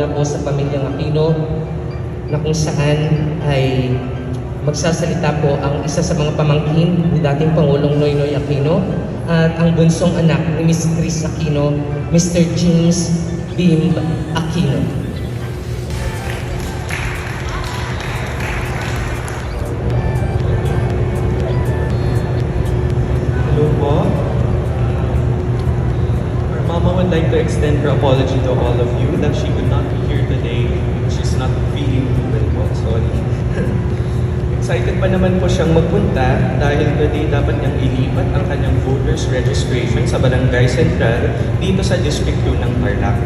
mula po sa pamilyang Aquino na kung saan ay magsasalita po ang isa sa mga pamangkin ni dating Pangulong Noynoy Aquino at ang bunsong anak ni Miss Chris Aquino, Mr. James Bim Aquino. Hello po. Our mama would like to extend her apology to all of you that she could not be here today. She's not feeling too well po. Sorry. Excited pa naman po siyang magpunta dahil today dapat niyang ilipat ang kanyang voters registration sa Barangay Central dito sa District 2 ng Tarlac.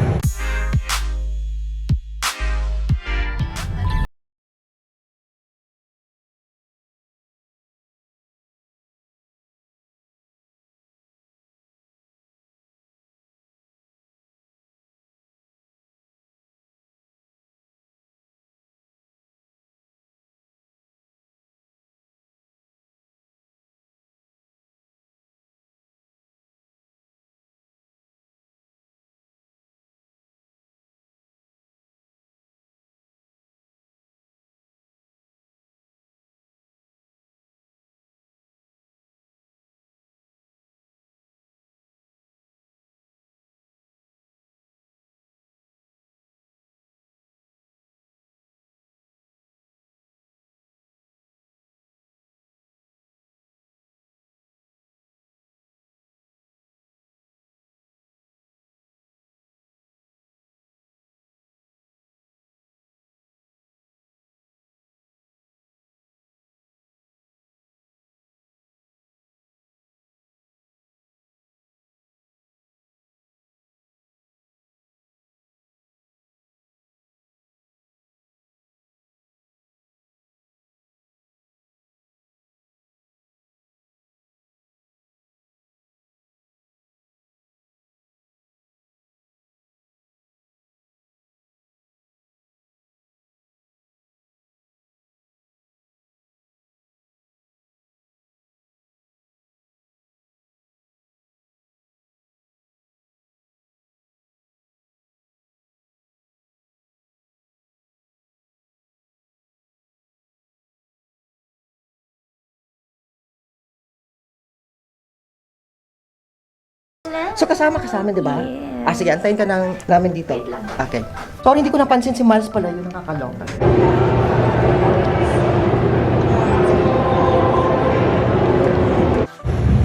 So kasama ka sa amin, di ba? Yes. Sige, antayin ka namin dito. Okay. Sorry, hindi ko napansin si Miles pala, yung nakakaloka.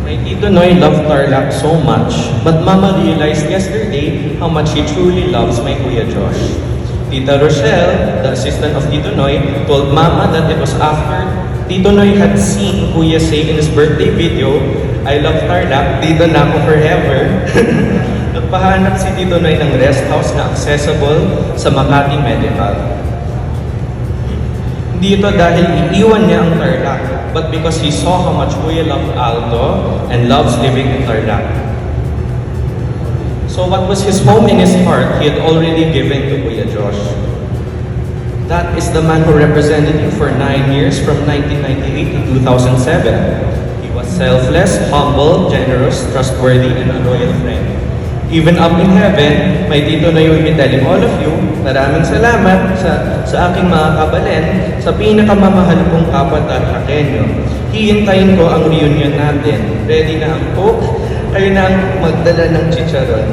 My Tito Noy loved Tarlac so much, but Mama realized yesterday how much he truly loves my Kuya Josh. Tita Rochelle, the assistant of Tito Noy, told Mama that it was after Tito Noy had seen Kuya say in his birthday video, "I love Tarlac, dito na ako forever." Nagpahanap si Tito Noy ng rest house na accessible sa Makati Medical. Hindi ito dahil iiwan niya ang Tarlac, but because he saw how much Kuya loved Aldo and loves living in Tarlac. So what was his home in his heart, he had already given to Kuya Josh. That is the man who represented you for 9 years from 1998 to 2007. He was selfless, humble, generous, trustworthy, and a loyal friend. Even up in heaven, my Tito Noy will be telling all of you, maraming salamat sa aking mga kabalen, sa pinakamamahal kong kapwa at Hakenyo. Hihintayin ko ang reunion natin. Ready na ang Coke, kayo na ang magdala ng chicharon.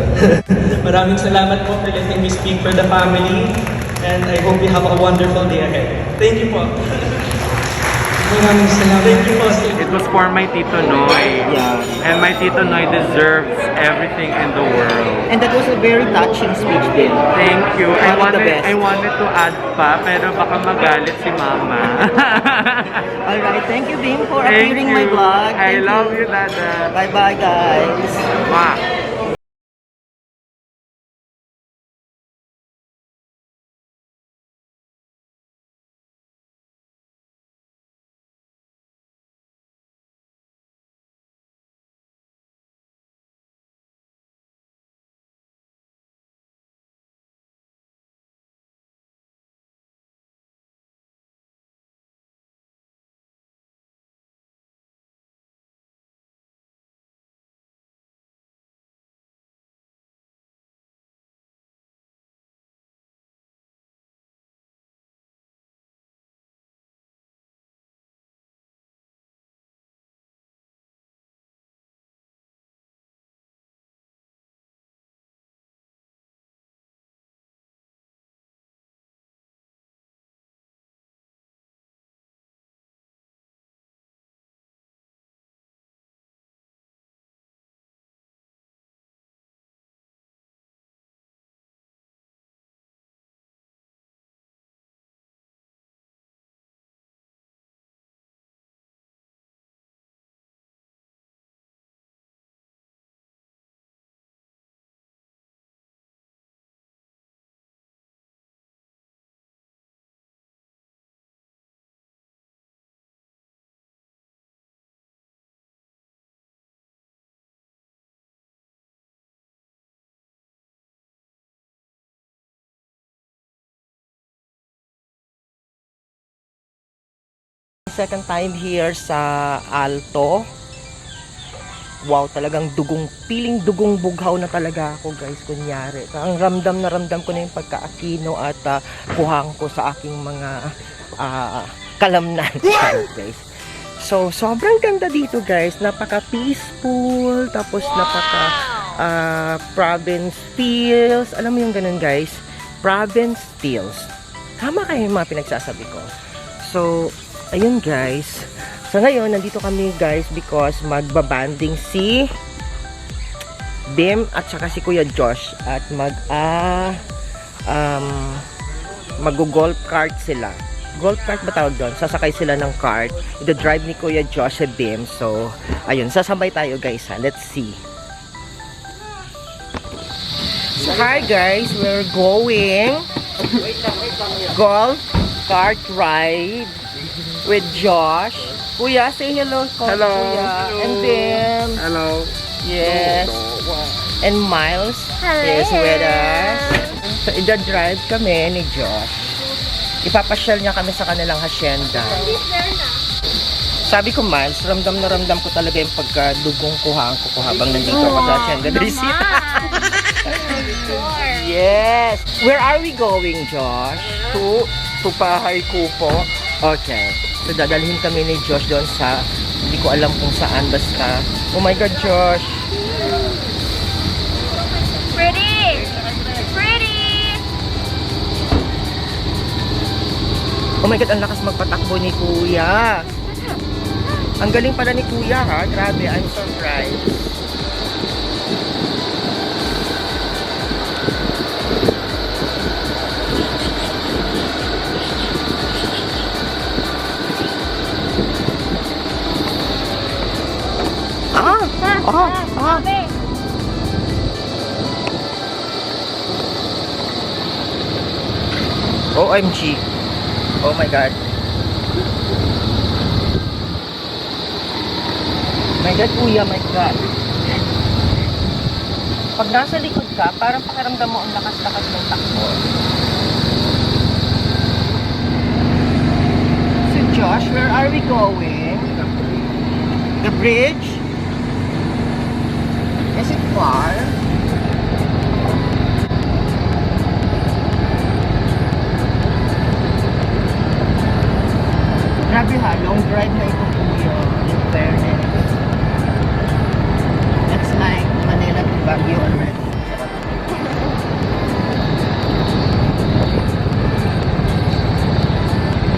Maraming salamat po for letting me speak for the family, and I hope you have a wonderful day ahead. Thank you po. Maraming salamat. Thank you po. It was for my Tito Noy. Yeah. And my Tito Noy deserves everything in the world. And that was a very touching speech din. Thank you. One of the best. I wanted to add pa, pero baka magalit si Mama. Alright, thank you, Bing, for Thank appearing my you. vlog. I love you, Dada. Bye-bye, guys. Mwah. second time here sa Alto. Wow, talagang feeling dugong bughaw na talaga ako guys, kunyari. Ang ramdam na ramdam ko na yung pagka-Aquino at kuhang ko sa aking mga kalamnan. Guys. So, sobrang ganda dito guys. Napaka-peaceful, tapos province feels. Alam mo yung ganun guys? Province feels. Tama kayo yung mga pinagsasabi ko. So, ayun guys. So ngayon, nandito kami guys because magbabanding si Bim at saka si Kuya Josh at mag-golf cart sila. Golf cart ba tawag doon? Sasakay sila ng cart. I-drive ni Kuya Josh si Bim. So, ayun, sasabay tayo guys ha. Let's see. So, hi guys, we're going golf cart ride with Josh. Kuya, say hello. Hello. Kuya. And then, Hello. yes. And Miles is with us. So, ida-drive kami ni Josh. Ipapasyal niya kami sa kanilang hacienda. Sabi ko, Miles, ramdam na ramdam ko talaga yung pagkadugong kuhaan ko habang nandito ako sa hacienda. Yes. Where are we going, Josh? To Pahay Kupo. Okay. So, dadalhin kami ni Josh doon sa, hindi ko alam kung saan, basta. Oh my God, Josh. Pretty! Pretty! Oh my God, ang lakas magpatakbo ni Kuya. Ang galing pala ni Kuya, ha? Grabe, I'm surprised. OMG. Oh my God. My God, Kuya, my God. Pag nasa likod ka, parang pakiramdam mo ang lakas-lakas ng takbo. So Josh, where are we going? The bridge? Is it far? Grabe ha, long drive na ito Kuya. In fairness. That's like Manila to Baguio already.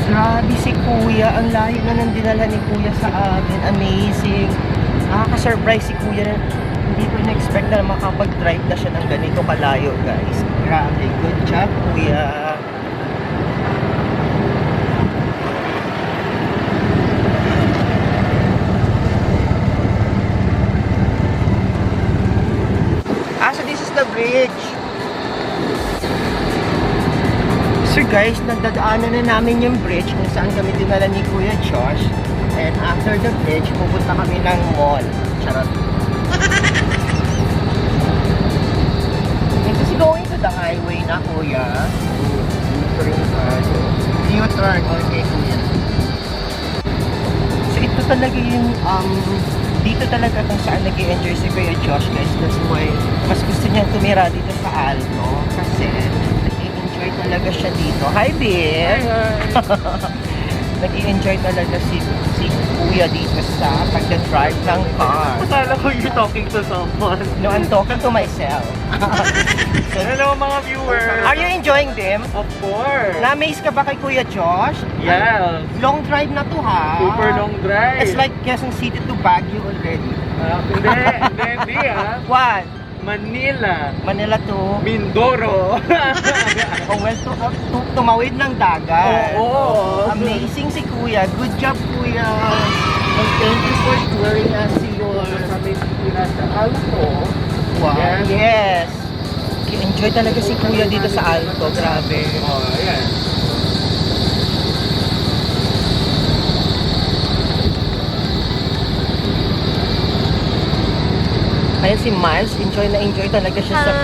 Grabe si Kuya. Ang layo na nang dinala ni Kuya sa amin. Amazing. Nakaka-surprise si Kuya. Hindi ko na-expect na makapag-drive na siya ng ganito kalayo, guys. Grabe. Good job, Kuya. So this is the bridge. So guys, nagdadaanan na namin yung bridge kung saan kami dinala ni Kuya Josh. And after the bridge, pupunta kami ng mall. Charot. This is going to the highway na, Kuya. U-turn. Okay, Kuya. So ito talaga yung dito talaga kung saan nag-i-enjoy si Kuya Josh, guys. That's why mas gusto niyang tumira dito sa Alto kasi nag-i-enjoy talaga siya dito. Hi, Bill! Nag-i-enjoy talaga si Kuya dito sa pag-drive ng car. Akala ko you're talking to someone. No, I'm talking to myself. Hello mga viewers. Are you enjoying them? Of course. Na-amaze ka ba kay Kuya Josh? Yes. Long drive na to, ha? Super long drive. It's like Quezon City to Baguio already. Hindi What? Manila to Mindoro. Oh, well, tumawid ng dagat. Oo. Amazing si Kuya. Good job, Kuya. And thank you for touring us to your... Kami nasa Alto. Wow. Yes. Yes. Enjoy talaga si Kuya dito sa Alto. Grabe. Oh, ayan. Ayan si Miles, enjoy na enjoy talaga siya sa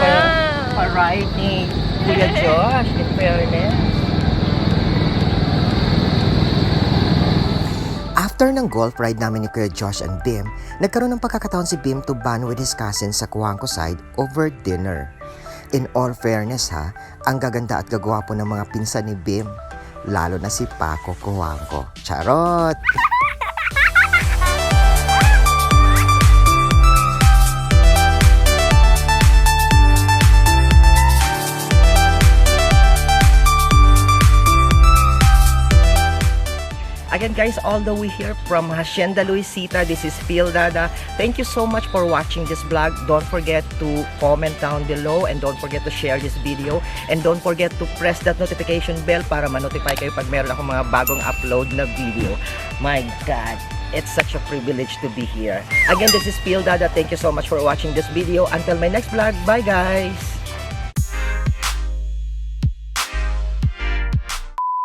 pa-ride ni Kuya Josh, in fairness. After ng golf ride namin ni Kuya Josh and Bim, nagkaroon ng pagkakataon si Bim to bond with his cousin sa Coangco side over dinner. In all fairness ha, ang gaganda at gagwapo ng mga pinsan ni Bim, lalo na si Paco Coangco. Charot! Again guys, all the way here from Hacienda Luisita, this is Phil Dada. Thank you so much for watching this vlog. Don't forget to comment down below and don't forget to share this video. And don't forget to press that notification bell para ma-notify kayo pag meron akong mga bagong upload na video. My God, it's such a privilege to be here. Again, this is Phil Dada. Thank you so much for watching this video. Until my next vlog, bye guys!